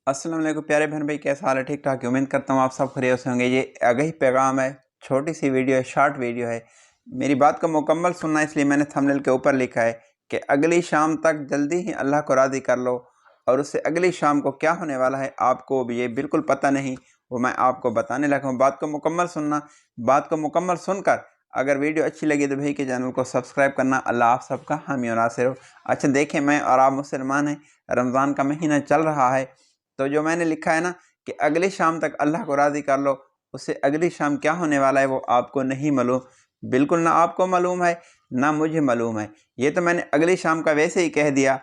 अस्सलाम वालेकुम प्यारे बहन भाई, कैसा हाल है? ठीक ठाक। उम्मीद करता हूँ आप सब खैरियत से होंगे। ये आगाही पैगाम है, छोटी सी वीडियो है, शॉर्ट वीडियो है। मेरी बात को मुकम्मल सुनना, इसलिए मैंने थंबनेल के ऊपर लिखा है कि अगली शाम तक जल्दी ही अल्लाह को राज़ी कर लो। और उससे अगली शाम को क्या होने वाला है आपको भी ये बिल्कुल पता नहीं, वो मैं आपको बताने लगा हूँ। बात को मुकम्मल सुनना। बात को मुकम्मल सुनकर अगर वीडियो अच्छी लगी तो भाई के चैनल को सब्सक्राइब करना। अल्लाह आप सबका हामी और नासिर हो। अच्छा देखें, मैं और आप मुसलमान हैं, रमज़ान का महीना चल रहा है, तो जो मैंने लिखा है ना कि अगली शाम तक अल्लाह को राज़ी कर लो, उससे अगली शाम क्या होने वाला है वो आपको नहीं मालूम। बिल्कुल ना आपको मालूम है ना मुझे मालूम है। ये तो मैंने अगली शाम का वैसे ही कह दिया।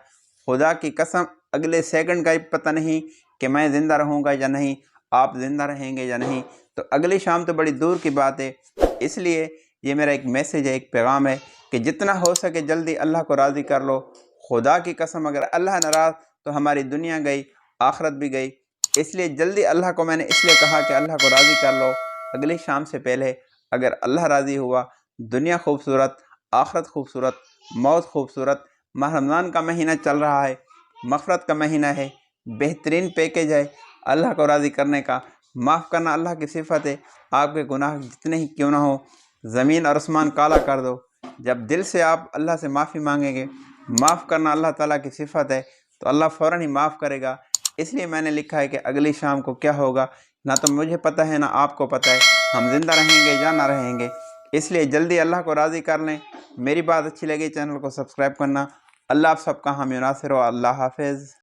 खुदा की कसम अगले सेकंड का ही पता नहीं कि मैं ज़िंदा रहूँगा या नहीं, आप ज़िंदा रहेंगे या नहीं। तो अगली शाम तो बड़ी दूर की बात है। इसलिए ये मेरा एक मैसेज है, एक पैगाम है कि जितना हो सके जल्दी अल्लाह को राज़ी कर लो। खुदा की कसम अगर अल्लाह नाराज़ तो हमारी दुनिया गई, आखरत भी गई। इसलिए जल्दी अल्लाह को मैंने इसलिए कहा कि अल्लाह को राज़ी कर लो अगली शाम से पहले। अगर अल्लाह राज़ी हुआ, दुनिया खूबसूरत, आखरत खूबसूरत, मौत खूबसूरत। माह रमज़ान का महीना चल रहा है, मग़फ़िरत का महीना है, बेहतरीन पैकेज है अल्लाह को राज़ी करने का। माफ़ करना अल्लाह की सिफ़त है। आपके गुनाह जितने ही क्यों ना हो, ज़मीन और आसमान काला कर दो, जब दिल से आप अल्लाह से माफ़ी मांगेंगे, माफ़ करना अल्लाह ताला की सिफ़त है, तो अल्लाह फ़ौरन ही माफ़ करेगा। इसलिए मैंने लिखा है कि अगली शाम को क्या होगा ना तो मुझे पता है ना आपको पता है, हम ज़िंदा रहेंगे या ना रहेंगे। इसलिए जल्दी अल्लाह को राज़ी कर लें। मेरी बात अच्छी लगी चैनल को सब्सक्राइब करना। अल्लाह आप सबका हामी नासिर हो। अल्लाह हाफ़िज़।